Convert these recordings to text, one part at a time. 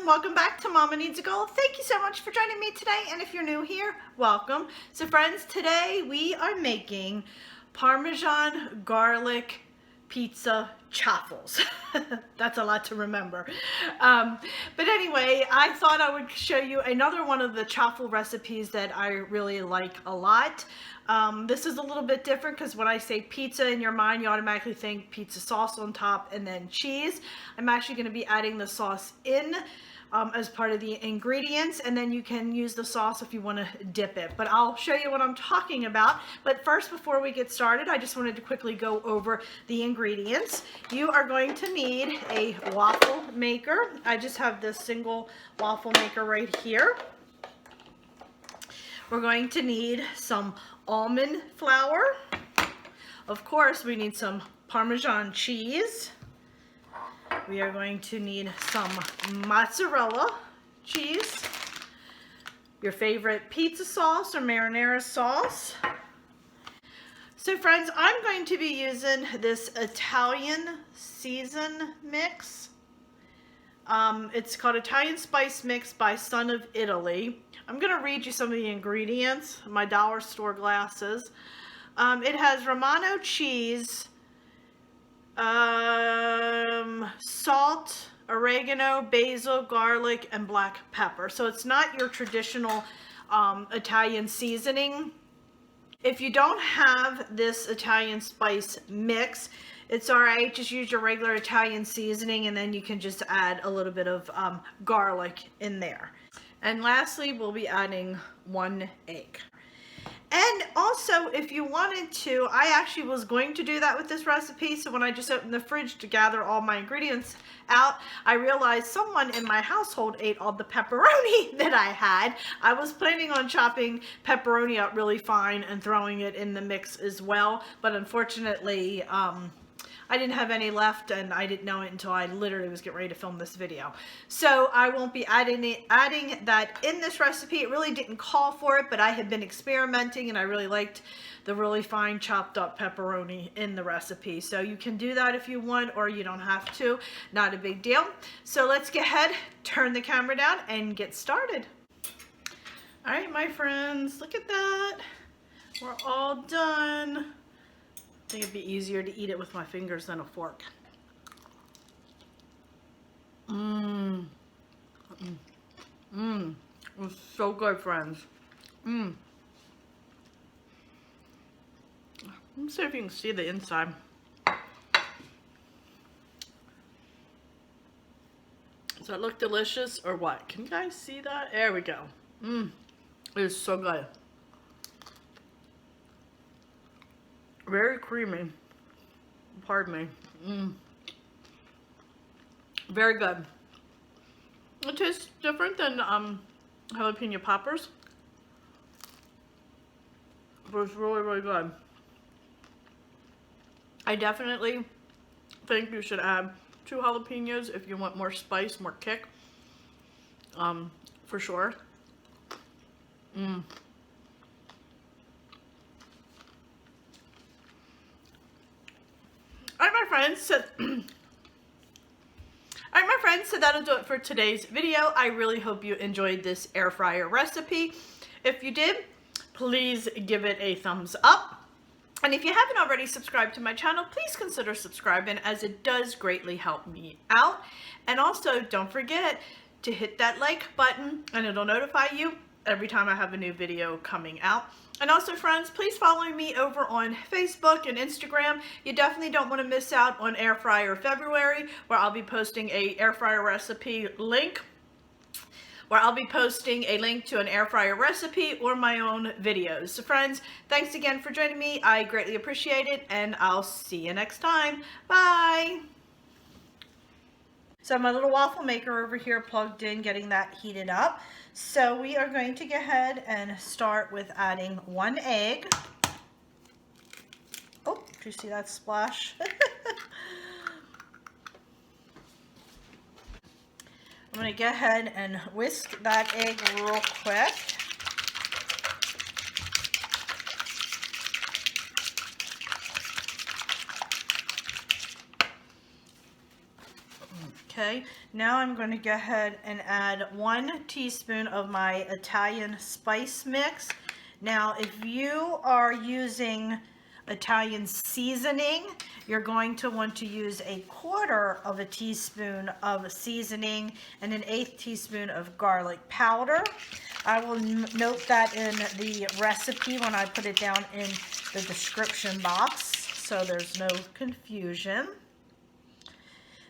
everyone, welcome back to Mama Needs a Goal. Thank you so much for joining me today, and if you're new here, welcome. So friends, today we are making Parmesan garlic pizza chaffles. That's a lot to remember. But anyway, I thought I would show you another one of the chaffle recipes that I really like a lot. This is a little bit different because when I say pizza in your mind, you automatically think pizza sauce on top and then cheese. I'm actually going to be adding the sauce in as part of the ingredients, and then you can use the sauce if you want to dip it. But I'll show you what I'm talking about. But first, before we get started, I just wanted to quickly go over the ingredients. You are going to need a waffle maker. I just have this single waffle maker right here. We're going to need some almond flour. Of course, we need some Parmesan cheese. We are going to need some mozzarella cheese, your favorite pizza sauce or marinara sauce. So friends, I'm going to be using this Italian season mix. It's called Italian Spice Mix by Son of Italy. I'm going to read you some of the ingredients, my dollar store glasses. It has Romano cheese, salt, oregano, basil, garlic, and black pepper. So it's not your traditional Italian seasoning. If you don't have this Italian spice mix, it's alright, just use your regular Italian seasoning, and then you can just add a little bit of garlic in there. And lastly, we'll be adding 1 egg. And also, if you wanted to, I actually was going to do that with this recipe, so when I just opened the fridge to gather all my ingredients out, I realized someone in my household ate all the pepperoni that I had. I was planning on chopping pepperoni up really fine and throwing it in the mix as well, but unfortunately, I didn't have any left, and I didn't know it until I literally was getting ready to film this video. So I won't be adding that in this recipe. It really didn't call for it, but I had been experimenting and I really liked the really fine chopped up pepperoni in the recipe. So you can do that if you want, or you don't have to. Not a big deal. So let's go ahead, turn the camera down, and get started. All right, my friends, look at that. We're all done. I think it'd be easier to eat it with my fingers than a fork. It was so good, friends. Let me see if you can see the inside. Does that look delicious or what? Can you guys see that? There we go. It is so good. Very creamy. Pardon me. Very good. It tastes different than jalapeno poppers, but it's really, really good. I definitely think you should add 2 jalapenos if you want more spice, more kick. For sure. Alright my friends, so that'll do it for today's video. I really hope you enjoyed this air fryer recipe. If you did, please give it a thumbs up. And if you haven't already subscribed to my channel, please consider subscribing, as it does greatly help me out. And also, don't forget to hit that like button, and it'll notify you every time I have a new video coming out. And also, friends, please follow me over on Facebook and Instagram. You definitely don't want to miss out on Air Fryer February, where I'll be posting a air fryer recipe link, where I'll be posting a link to an air fryer recipe or my own videos. So friends, thanks again for joining me. I greatly appreciate it, and I'll see you next time. Bye. So my little waffle maker over here plugged in, getting that heated up. So we are going to go ahead and start with adding 1 egg. Oh, did you see that splash? I'm going to go ahead and whisk that egg real quick. Okay, now I'm going to go ahead and add 1 teaspoon of my Italian spice mix. Now, if you are using Italian seasoning, you're going to want to use 1/4 of a teaspoon of seasoning and 1/8 teaspoon of garlic powder. I will note that in the recipe when I put it down in the description box, so there's no confusion.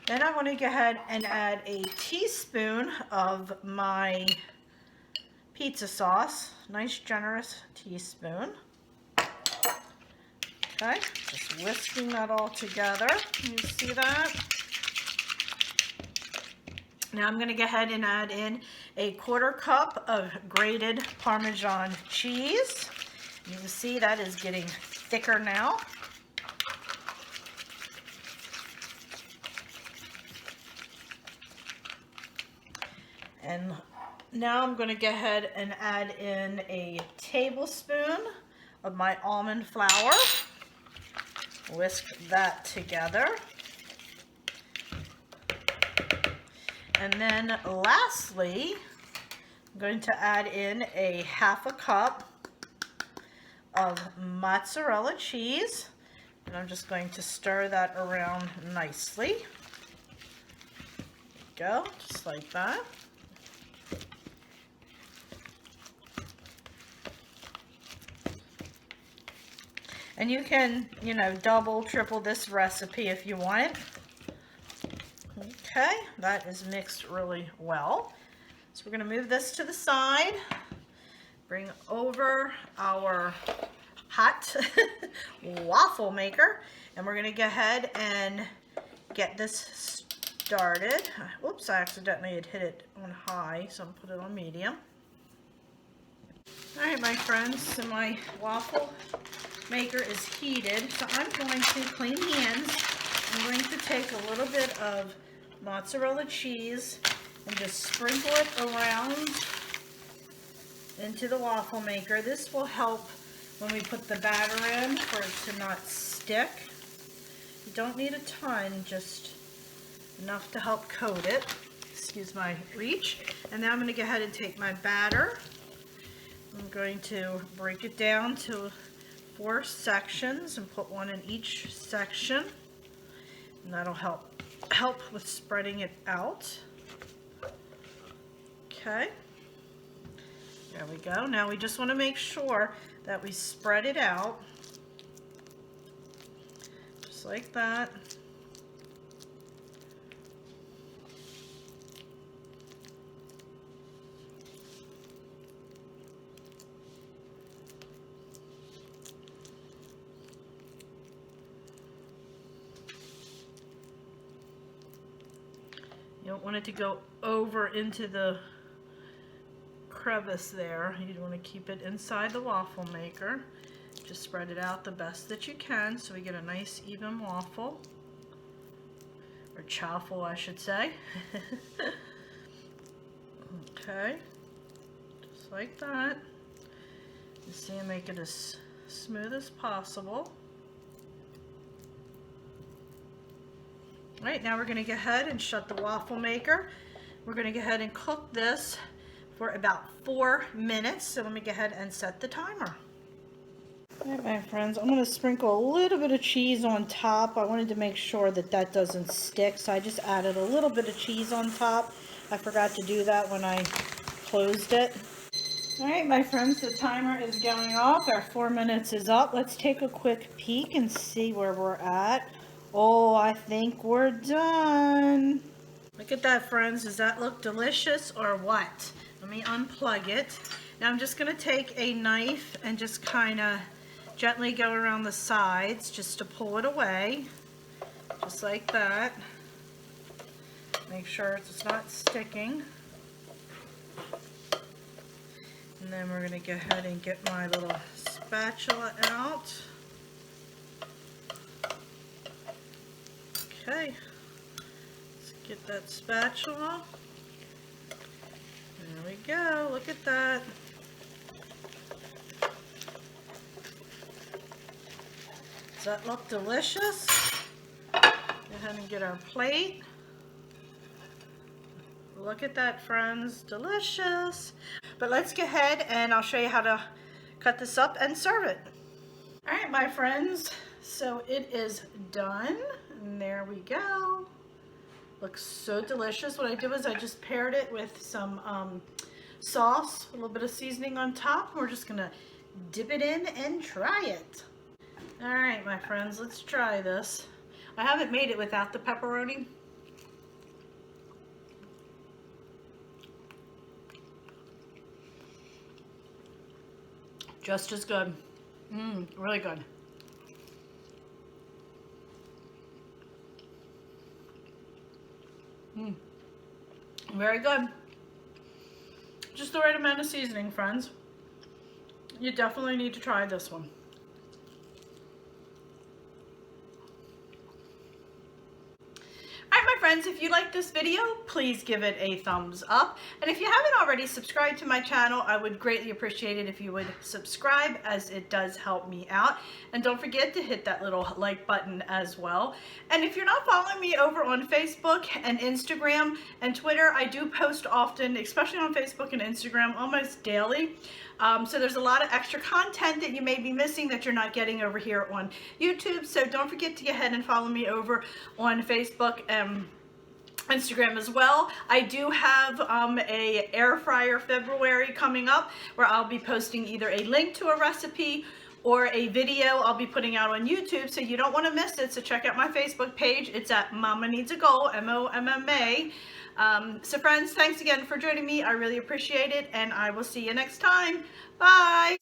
Then I want to go ahead and add a teaspoon of my pizza sauce, nice generous teaspoon. Okay, just whisking that all together. You see that? Now I'm going to go ahead and add in 1/4 cup of grated Parmesan cheese. You can see that is getting thicker now. And now I'm going to go ahead and add in a tablespoon of my almond flour. Whisk that together. And then lastly, I'm going to add in 1/2 cup of mozzarella cheese. And I'm just going to stir that around nicely. There you go, just like that. And you can, double, triple this recipe if you want. Okay, that is mixed really well. So we're going to move this to the side. Bring over our hot waffle maker. And we're going to go ahead and get this started. Oops, I accidentally had hit it on high, so I'm put it on medium. All right, my friends, so my waffle maker is heated, so I'm going to clean hands. I'm going to take a little bit of mozzarella cheese and just sprinkle it around into the waffle maker. This will help when we put the batter in for it to not stick. You don't need a ton, just enough to help coat it. Excuse my reach. And now I'm going to go ahead and take my batter. I'm going to break it down to 4 sections and put 1 in each section, and that'll help with spreading it out. Okay, there we go. Now we just want to make sure that we spread it out just like that. You don't want it to go over into the crevice there. You want to keep it inside the waffle maker. Just spread it out the best that you can so we get a nice even waffle. Or chaffle, I should say. Okay. Just like that. You see, make it as smooth as possible. All right, now we're going to go ahead and shut the waffle maker. We're going to go ahead and cook this for about 4 minutes. So let me go ahead and set the timer. All right, my friends, I'm going to sprinkle a little bit of cheese on top. I wanted to make sure that that doesn't stick, so I just added a little bit of cheese on top. I forgot to do that when I closed it. All right, my friends, the timer is going off. Our 4 minutes is up. Let's take a quick peek and see where we're at. Oh, I think we're done. Look at that, friends. Does that look delicious or what? Let me unplug it. Now I'm just going to take a knife and just kind of gently go around the sides just to pull it away. Just like that. Make sure it's not sticking. And then we're going to go ahead and get my little spatula out. Okay, let's get that spatula. There we go, look at that. Does that look delicious? Go ahead and get our plate. Look at that, friends, delicious. But let's go ahead and I'll show you how to cut this up and serve it. All right, my friends, so it is done, and there we go. Looks so delicious. What I did was I just paired it with some sauce, a little bit of seasoning on top. We're just gonna dip it in and try it. All right, my friends, let's try this. I haven't made it without the pepperoni. Just as good. Really good. Very good. Just the right amount of seasoning, friends. You definitely need to try this one. Alright, my friends, if you like this video, please give it a thumbs up. And if you haven't already subscribed to my channel, I would greatly appreciate it if you would subscribe, as it does help me out. And don't forget to hit that little like button as well. And if you're not following me over on Facebook and Instagram and Twitter, I do post often, especially on Facebook and Instagram, almost daily. So there's a lot of extra content that you may be missing that you're not getting over here on YouTube. So don't forget to go ahead and follow me over on Facebook and Instagram as well. I do have a air fryer February coming up where I'll be posting either a link to a recipe or a video I'll be putting out on YouTube, so you don't want to miss it. So check out my Facebook page. It's at Mama Needs a Goal, MOMMA. So friends, thanks again for joining me. I really appreciate it, and I will see you next time. Bye.